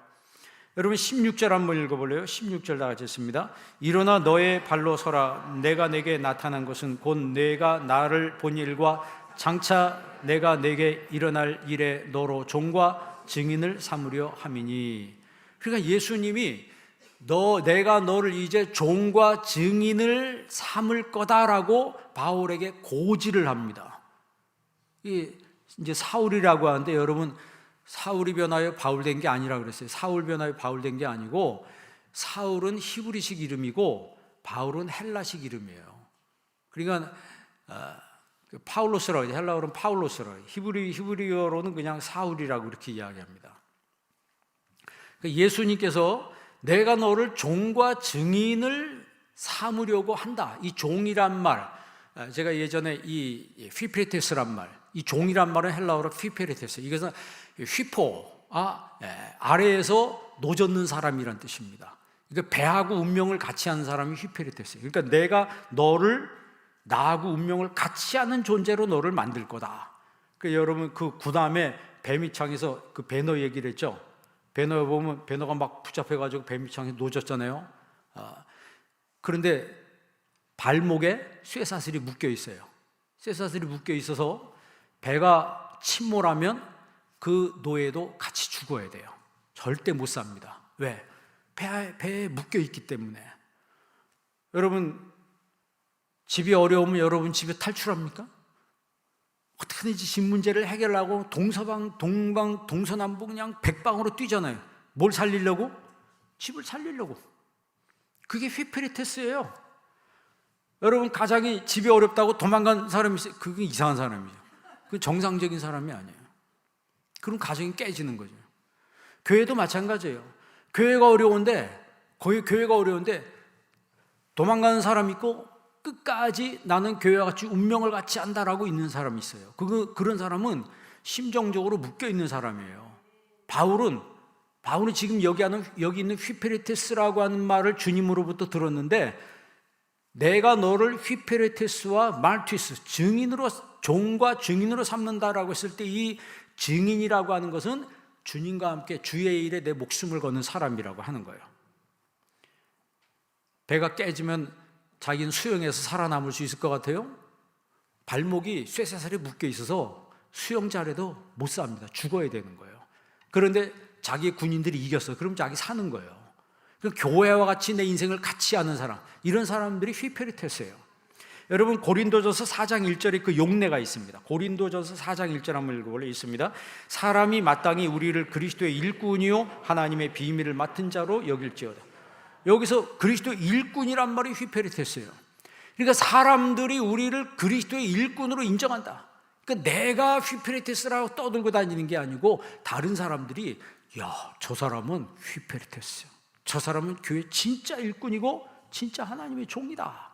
여러분 16절 한번 읽어볼래요? 16절 다 같이 읽습니다. 일어나 너의 발로 서라. 내가 내게 나타난 것은 곧 내가 나를 본 일과 장차 내가 내게 일어날 일에 너로 종과 증인을 삼으려 함이니. 그러니까 예수님이 내가 너를 이제 종과 증인을 삼을 거다라고 바울에게 고지를 합니다. 이제 사울이라고 하는데 여러분 사울이 변하여 바울 된 게 아니라 그랬어요. 사울 변하여 바울 된 게 아니고 사울은 히브리식 이름이고 바울은 헬라식 이름이에요. 그러니까 파울로스라고 해요. 헬라어로는 파울로스라고 해요. 히브리어로는 그냥 사울이라고 이렇게 이야기합니다. 그러니까 예수님께서 내가 너를 종과 증인을 삼으려고 한다. 이 종이란 말, 제가 예전에 이 휘페레테스란 말, 이 종이란 말은 헬라어로 휘페레테스. 이것은 휘포, 아래에서 노젓는 사람이란 뜻입니다. 그러니까 배하고 운명을 같이 하는 사람이 휘페레테스. 그러니까 내가 너를 나하고 운명을 같이 하는 존재로 너를 만들 거다. 그러니까 여러분 그 구담에 뱀이창에서 그 배너 얘기를 했죠. 배너에 보면 배너가 막 붙잡혀가지고 뱀이창에 놓졌잖아요. 그런데 발목에 쇠사슬이 묶여 있어요. 쇠사슬이 묶여 있어서 배가 침몰하면 그 노예도 같이 죽어야 돼요. 절대 못 삽니다. 왜? 배에 묶여 있기 때문에. 여러분, 집이 어려우면 여러분 집에 탈출합니까? 어떻게든지 집 문제를 해결하고 동서방, 동방, 동서남북 그냥 백방으로 뛰잖아요. 뭘 살리려고? 집을 살리려고. 그게 휘페리테스예요. 여러분, 가장이 집이 어렵다고 도망간 사람이 있어요. 그게 이상한 사람이죠. 그건 정상적인 사람이 아니에요. 그럼 가정이 깨지는 거죠. 교회도 마찬가지예요. 교회가 어려운데 도망가는 사람이 있고 끝까지 나는 교회와 같이 운명을 같이 한다라고 있는 사람이 있어요. 그런 사람은 심정적으로 묶여 있는 사람이에요. 바울은 지금 여기 있는 휘페리테스라고 하는 말을 주님으로부터 들었는데, 내가 너를 휘페리테스와 말티스, 종과 증인으로 삼는다라고 했을 때 이 증인이라고 하는 것은 주님과 함께 주의 일에 내 목숨을 거는 사람이라고 하는 거예요. 배가 깨지면 자기는 수영해서 살아남을 수 있을 것 같아요? 발목이 쇠사슬에 묶여 있어서 수영 잘해도 못 삽니다. 죽어야 되는 거예요. 그런데 자기 군인들이 이겼어요. 그럼 자기 사는 거예요. 교회와 같이 내 인생을 같이 하는 사람, 이런 사람들이 휘페리테스예요. 여러분, 고린도전서 4장 1절에 그 용례가 있습니다. 고린도전서 4장 1절 한번 읽어볼래요? 있습니다. 사람이 마땅히 우리를 그리스도의 일꾼이요 하나님의 비밀을 맡은 자로 여길지어다. 여기서 그리스도의 일꾼이란 말이 휘페리테스예요. 그러니까 사람들이 우리를 그리스도의 일꾼으로 인정한다. 그러니까 내가 휘페리테스라고 떠들고 다니는 게 아니고 다른 사람들이 저 사람은 휘페리테스야. 저 사람은 교회 진짜 일꾼이고 진짜 하나님의 종이다.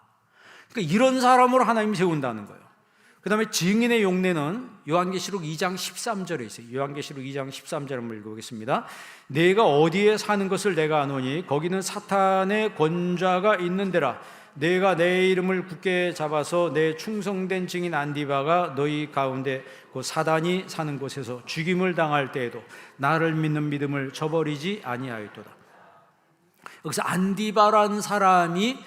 그러니까 이런 사람으로 하나님이 세운다는 거예요. 그 다음에 증인의 용례는 요한계시록 2장 13절에 있어요. 요한계시록 2장 13절 한번 읽어보겠습니다. 내가 어디에 사는 것을 내가 아노니 거기는 사탄의 권좌가 있는 데라. 내가 내 이름을 굳게 잡아서 내 충성된 증인 안디바가 너희 가운데 그 사단이 사는 곳에서 죽임을 당할 때에도 나를 믿는 믿음을 저버리지 아니하였도다. 여기서 안디바라는 사람이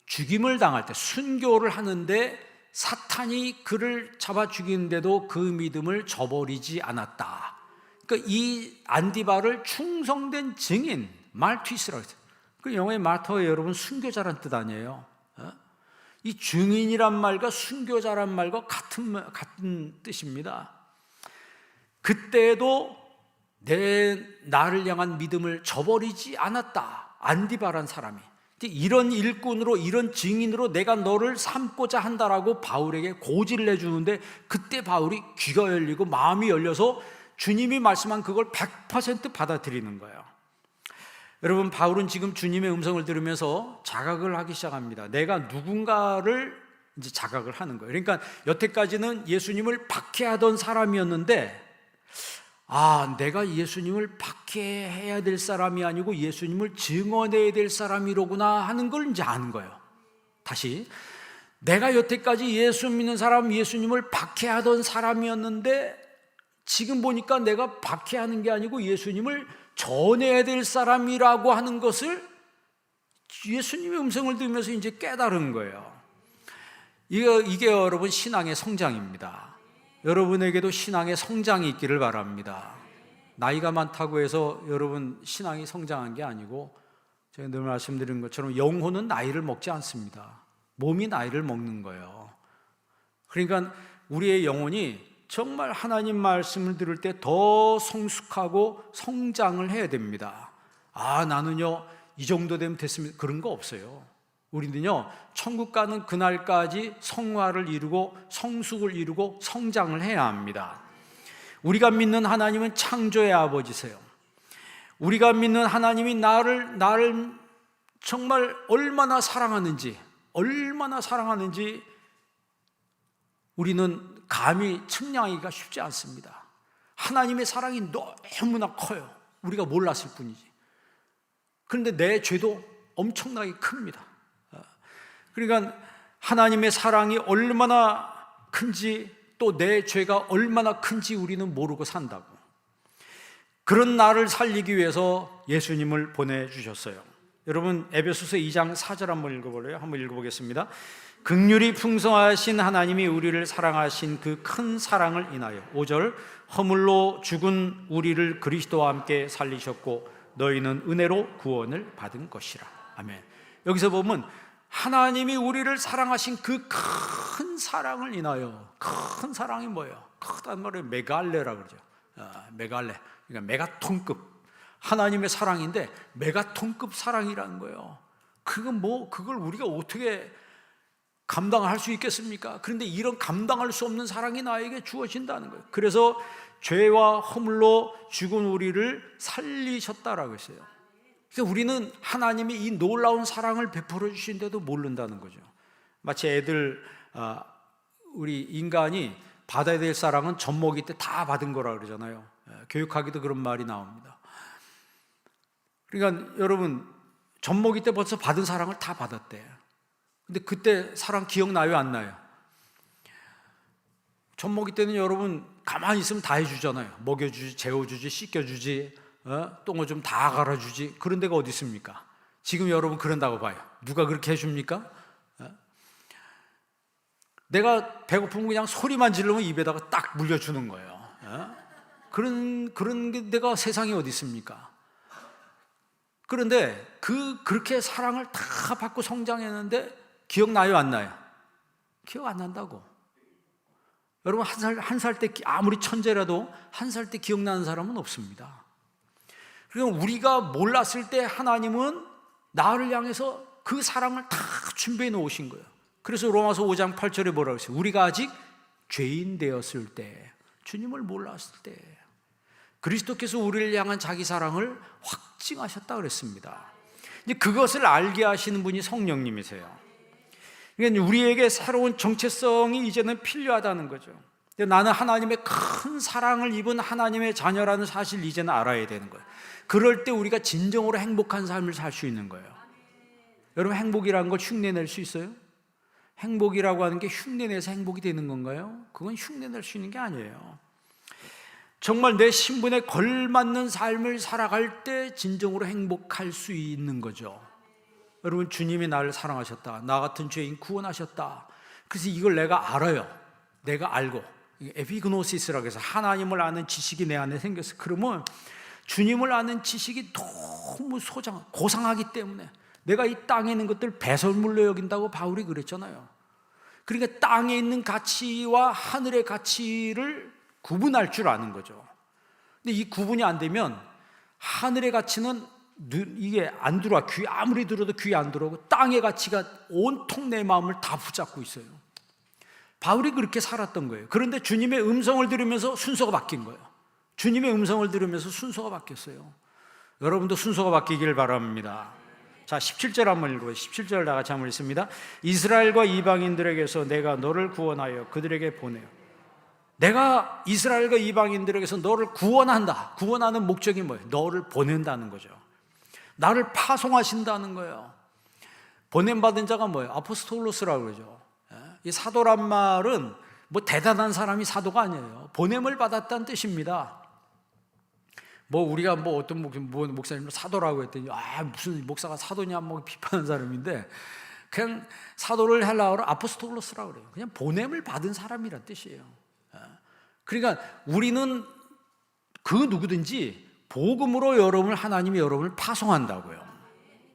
죽임을 당할 때, 순교를 하는데 사탄이 그를 잡아 죽이는데도 그 믿음을 저버리지 않았다. 그러니까 이 안디바를 충성된 증인, 말티스라고 했어요. 그 영어의 마터에 여러분 순교자란 뜻 아니에요? 이 증인이란 말과 순교자란 말과 같은 뜻입니다. 그때도 나를 향한 믿음을 저버리지 않았다. 안디바란 사람이. 이런 일꾼으로, 이런 증인으로 내가 너를 삼고자 한다라고 바울에게 고지를 해주는데, 그때 바울이 귀가 열리고 마음이 열려서 주님이 말씀한 그걸 100% 받아들이는 거예요. 여러분, 바울은 지금 주님의 음성을 들으면서 자각을 하기 시작합니다. 내가 누군가를 이제 자각을 하는 거예요. 그러니까 여태까지는 예수님을 박해하던 사람이었는데, 내가 예수님을 박해해야 될 사람이 아니고 예수님을 증언해야 될 사람이로구나 하는 걸 이제 아는 거예요. 다시, 내가 여태까지 예수 믿는 사람, 예수님을 박해하던 사람이었는데 지금 보니까 내가 박해하는 게 아니고 예수님을 전해야 될 사람이라고 하는 것을 예수님의 음성을 들으면서 이제 깨달은 거예요. 이게 여러분 신앙의 성장입니다. 여러분에게도 신앙의 성장이 있기를 바랍니다. 나이가 많다고 해서 여러분 신앙이 성장한 게 아니고, 제가 늘 말씀드린 것처럼 영혼은 나이를 먹지 않습니다. 몸이 나이를 먹는 거예요. 그러니까 우리의 영혼이 정말 하나님 말씀을 들을 때 더 성숙하고 성장을 해야 됩니다. 나는요 이 정도 되면 됐습니다, 그런 거 없어요. 우리는요 천국 가는 그날까지 성화를 이루고 성숙을 이루고 성장을 해야 합니다. 우리가 믿는 하나님은 창조의 아버지세요. 우리가 믿는 하나님이 나를 정말 얼마나 사랑하는지 우리는 감히 측량하기가 쉽지 않습니다. 하나님의 사랑이 너무나 커요. 우리가 몰랐을 뿐이지. 그런데 내 죄도 엄청나게 큽니다. 그러니까 하나님의 사랑이 얼마나 큰지, 또 내 죄가 얼마나 큰지 우리는 모르고 산다고. 그런 나를 살리기 위해서 예수님을 보내주셨어요. 여러분 에베소서 2장 4절 한번 읽어볼래요? 한번 읽어보겠습니다. 긍휼이 풍성하신 하나님이 우리를 사랑하신 그 큰 사랑을 인하여 5절 허물로 죽은 우리를 그리스도와 함께 살리셨고 너희는 은혜로 구원을 받은 것이라. 아멘. 여기서 보면 하나님이 우리를 사랑하신 그 큰 사랑을 인하여, 큰 사랑이 뭐예요? 크다는 말을 메갈레라 그러죠. 메갈레, 그러니까 메가톤급 하나님의 사랑인데 메가톤급 사랑이라는 거예요. 그걸 우리가 어떻게 감당할 수 있겠습니까? 그런데 이런 감당할 수 없는 사랑이 나에게 주어진다는 거예요. 그래서 죄와 허물로 죽은 우리를 살리셨다라고 했어요. 그래서 우리는 하나님이 이 놀라운 사랑을 베풀어 주신데도 모른다는 거죠. 마치 우리 인간이 받아야 될 사랑은 젖먹이 때 다 받은 거라 그러잖아요. 교육하기도 그런 말이 나옵니다. 그러니까 여러분 젖먹이 때 벌써 받은 사랑을 다 받았대. 근데 그때 사랑 기억나요, 안 나요? 젖먹이 때는 여러분 가만히 있으면 다 해주잖아요. 먹여주지, 재워주지, 씻겨주지, 똥을 좀 다 갈아주지. 그런 데가 어디 있습니까? 지금 여러분 그런다고 봐요. 누가 그렇게 해줍니까? 내가 배고프면 그냥 소리만 지르면 입에다가 딱 물려주는 거예요. 그런 게 내가 세상에 어디 있습니까? 그런데 그렇게 사랑을 다 받고 성장했는데 기억나요, 안 나요? 기억 안 난다고. 여러분 한 살 때 아무리 천재라도 한 살 때 기억나는 사람은 없습니다. 그러니까 우리가 몰랐을 때 하나님은 나를 향해서 그 사랑을 다 준비해 놓으신 거예요. 그래서 로마서 5장 8절에 뭐라고 했어요? 우리가 아직 죄인 되었을 때, 주님을 몰랐을 때 그리스도께서 우리를 향한 자기 사랑을 확증하셨다 그랬습니다. 이제 그것을 알게 하시는 분이 성령님이세요. 그러니까 우리에게 새로운 정체성이 이제는 필요하다는 거죠. 나는 하나님의 큰 사랑을 입은 하나님의 자녀라는 사실을 이제는 알아야 되는 거예요. 그럴 때 우리가 진정으로 행복한 삶을 살 수 있는 거예요. 여러분 행복이라는 걸 흉내낼 수 있어요? 행복이라고 하는 게 흉내내서 행복이 되는 건가요? 그건 흉내낼 수 있는 게 아니에요. 정말 내 신분에 걸맞는 삶을 살아갈 때 진정으로 행복할 수 있는 거죠. 여러분 주님이 나를 사랑하셨다, 나 같은 죄인 구원하셨다. 그래서 이걸 내가 알아요. 내가 알고 에피그노시스라고 해서 하나님을 아는 지식이 내 안에 생겼어. 그러면 주님을 아는 지식이 너무 고상하기 때문에 내가 이 땅에 있는 것들 배설물로 여긴다고 바울이 그랬잖아요. 그러니까 땅에 있는 가치와 하늘의 가치를 구분할 줄 아는 거죠. 근데 이 구분이 안 되면 하늘의 가치는 이게 안 들어와. 귀 아무리 들어도 귀에 안 들어오고 땅의 가치가 온통 내 마음을 다 붙잡고 있어요. 바울이 그렇게 살았던 거예요. 그런데 주님의 음성을 들으면서 순서가 바뀐 거예요. 주님의 음성을 들으면서 순서가 바뀌었어요. 여러분도 순서가 바뀌길 바랍니다. 자, 17절 한번 읽어보세요. 17절 다 같이 한번 읽습니다. 이스라엘과 이방인들에게서 내가 너를 구원하여 그들에게 보내요. 내가 이스라엘과 이방인들에게서 너를 구원한다. 구원하는 목적이 뭐예요? 너를 보낸다는 거죠. 나를 파송하신다는 거예요. 보냄받은 자가 뭐예요? 아포스톨로스라고 그러죠. 이 사도란 말은 뭐 대단한 사람이 사도가 아니에요. 보냄을 받았다는 뜻입니다. 우리가 어떤 목사님 사도라고 했더니 무슨 목사가 사도냐 비판하는 사람인데 그냥 사도를 헬라어로 아포스톨로스라고 그래요. 그냥 보냄을 받은 사람이란 뜻이에요. 그러니까 우리는 그 누구든지 복음으로 하나님이 여러분을 파송한다고요.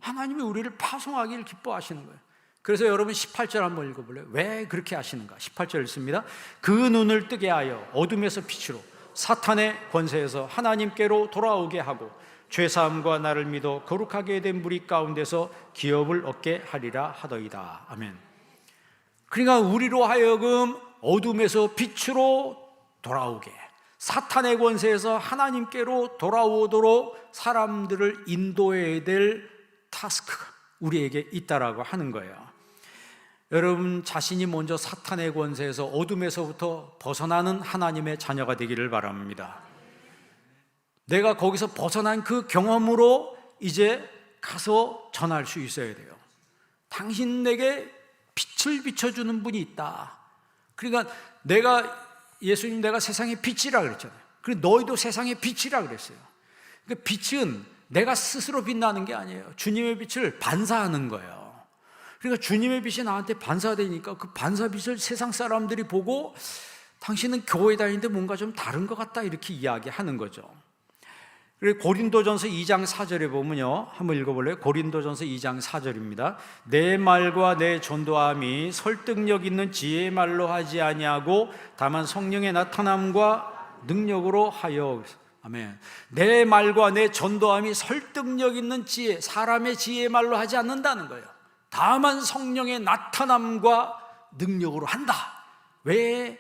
하나님이 우리를 파송하기를 기뻐하시는 거예요. 그래서 여러분 18절 한번 읽어볼래요? 왜 그렇게 하시는가? 18절 읽습니다. 그 눈을 뜨게 하여 어둠에서 빛으로 사탄의 권세에서 하나님께로 돌아오게 하고 죄사함과 나를 믿어 거룩하게 된 무리 가운데서 기업을 얻게 하리라 하더이다. 아멘. 그러니까 우리로 하여금 어둠에서 빛으로 돌아오게, 사탄의 권세에서 하나님께로 돌아오도록 사람들을 인도해야 될 타스크가 우리에게 있다라고 하는 거예요. 여러분 자신이 먼저 사탄의 권세에서 어둠에서부터 벗어나는 하나님의 자녀가 되기를 바랍니다. 내가 거기서 벗어난 그 경험으로 이제 가서 전할 수 있어야 돼요. 당신에게 빛을 비춰주는 분이 있다. 그러니까 예수님 내가 세상의 빛이라 그랬잖아요. 그리고 너희도 세상의 빛이라 그랬어요. 그러니까 빛은 내가 스스로 빛나는 게 아니에요. 주님의 빛을 반사하는 거예요. 그러니까 주님의 빛이 나한테 반사되니까 그 반사빛을 세상 사람들이 보고 당신은 교회 다니는데 뭔가 좀 다른 것 같다 이렇게 이야기하는 거죠. 그리고 고린도전서 2장 4절에 보면요, 한번 읽어볼래요? 고린도전서 2장 4절입니다. 내 말과 내 전도함이 설득력 있는 지혜의 말로 하지 아니하고 다만 성령의 나타남과 능력으로 하여. 아멘. 내 말과 내 전도함이 설득력 있는 지혜, 사람의 지혜의 말로 하지 않는다는 거예요. 다만 성령의 나타남과 능력으로 한다. 왜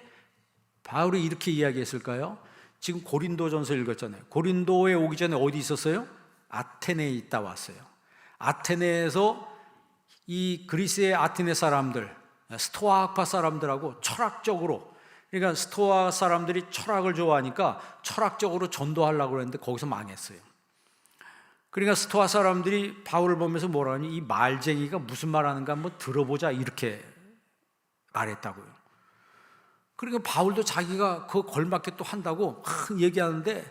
바울이 이렇게 이야기했을까요? 지금 고린도전서 읽었잖아요. 고린도에 오기 전에 어디 있었어요? 아테네에 있다 왔어요. 아테네에서 이 그리스의 아테네 사람들, 스토아 학파 사람들하고 철학적으로, 그러니까 스토아 사람들이 철학을 좋아하니까 철학적으로 전도하려고 그랬는데 거기서 망했어요. 그러니까 스토아 사람들이 바울을 보면서 뭐라 하니, 이 말쟁이가 무슨 말하는가 한번 들어보자 이렇게 말했다고요. 그러니까 바울도 자기가 그거 걸맞게 또 한다고 막 얘기하는데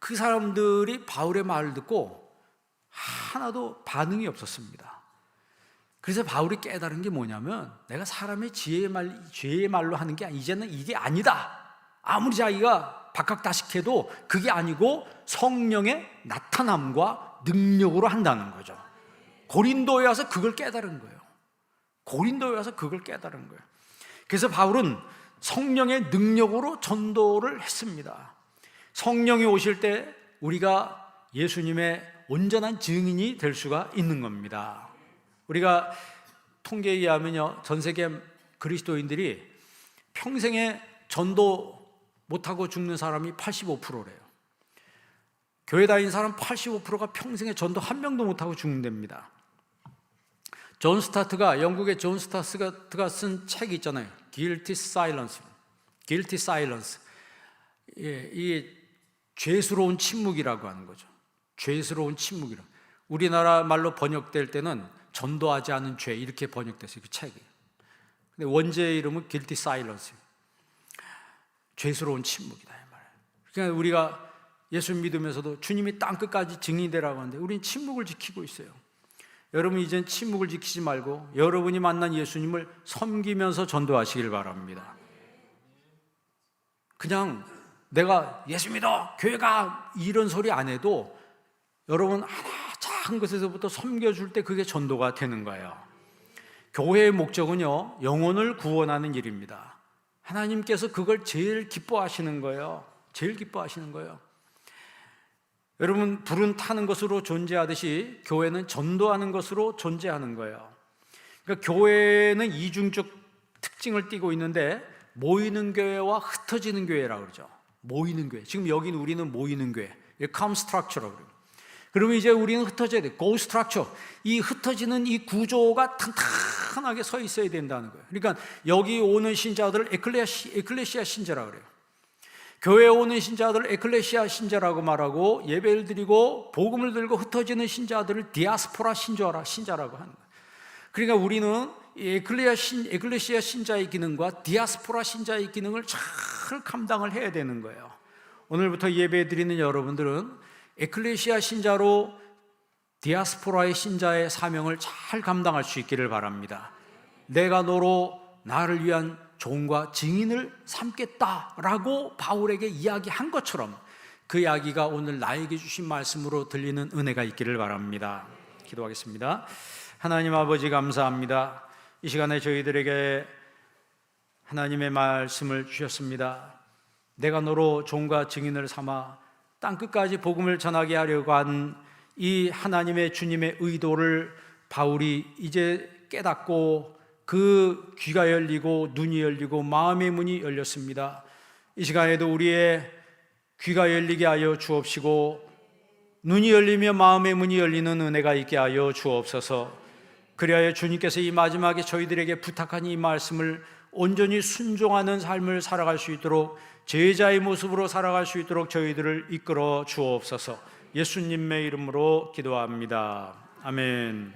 그 사람들이 바울의 말을 듣고 하나도 반응이 없었습니다. 그래서 바울이 깨달은 게 뭐냐면, 내가 사람의 지혜의 말로 하는 게 이제는 이게 아니다. 아무리 자기가 박학다식해도 그게 아니고 성령의 나타남과 능력으로 한다는 거죠. 고린도에 와서 그걸 깨달은 거예요. 고린도에 와서 그걸 깨달은 거예요. 그래서 바울은 성령의 능력으로 전도를 했습니다. 성령이 오실 때 우리가 예수님의 온전한 증인이 될 수가 있는 겁니다. 우리가 통계에 의하면요, 전 세계 그리스도인들이 평생에 전도 못하고 죽는 사람이 85%래요. 교회 다니는 사람 85%가 평생에 전도 한 명도 못하고 죽는답니다. 존 스타트가, 영국의 존 스타트가 쓴 책이 있잖아요. Guilty Silence. 이게 죄스러운 침묵이라고 하는 거죠. 죄스러운 침묵이라고. 우리나라 말로 번역될 때는 전도하지 않은 죄 이렇게 번역됐어요, 그 책이. 근데 원제의 이름은 Guilty Silence. 죄스러운 침묵이다 이 말이에요. 그러니까 우리가 예수 믿으면서도 주님이 땅 끝까지 증인이 되라고 하는데 우리는 침묵을 지키고 있어요. 여러분, 이젠 침묵을 지키지 말고 여러분이 만난 예수님을 섬기면서 전도하시길 바랍니다. 그냥 내가 예수 믿어, 교회 가, 이런 소리 안 해도 여러분 하나 작은 것에서부터 섬겨줄 때 그게 전도가 되는 거예요. 교회의 목적은요, 영혼을 구원하는 일입니다. 하나님께서 그걸 제일 기뻐하시는 거예요. 제일 기뻐하시는 거예요. 여러분, 불은 타는 것으로 존재하듯이 교회는 전도하는 것으로 존재하는 거예요. 그러니까 교회는 이중적 특징을 띠고 있는데, 모이는 교회와 흩어지는 교회라고 그러죠. 모이는 교회. 지금 여기는 우리는 모이는 교회, come structure라고 그래요. 그러면 이제 우리는 ht어져야 돼. go structure. 이 흩어지는 이 구조가 탄탄하게 서 있어야 된다는 거예요. 그러니까 여기 오는 신자들을 에클레시아 신자라고 그래요. 교회에 오는 신자들을 에클레시아 신자라고 말하고, 예배를 드리고 복음을 들고 흩어지는 신자들을 디아스포라 신자라고 하는 거예요. 그러니까 우리는 에클레시아 신자의 기능과 디아스포라 신자의 기능을 잘 감당을 해야 되는 거예요. 오늘부터 예배 드리는 여러분들은 에클레시아 신자로 디아스포라의 신자의 사명을 잘 감당할 수 있기를 바랍니다. 내가 너로 나를 위한 종과 증인을 삼겠다라고 바울에게 이야기한 것처럼 그 이야기가 오늘 나에게 주신 말씀으로 들리는 은혜가 있기를 바랍니다. 기도하겠습니다. 하나님 아버지, 감사합니다. 이 시간에 저희들에게 하나님의 말씀을 주셨습니다. 내가 너로 종과 증인을 삼아 땅끝까지 복음을 전하게 하려고 한 이 하나님의 주님의 의도를 바울이 이제 깨닫고 그 귀가 열리고 눈이 열리고 마음의 문이 열렸습니다. 이 시간에도 우리의 귀가 열리게 하여 주옵시고 눈이 열리며 마음의 문이 열리는 은혜가 있게 하여 주옵소서. 그리하여 주님께서 이 마지막에 저희들에게 부탁한 이 말씀을 온전히 순종하는 삶을 살아갈 수 있도록, 제자의 모습으로 살아갈 수 있도록 저희들을 이끌어 주옵소서. 예수님의 이름으로 기도합니다. 아멘.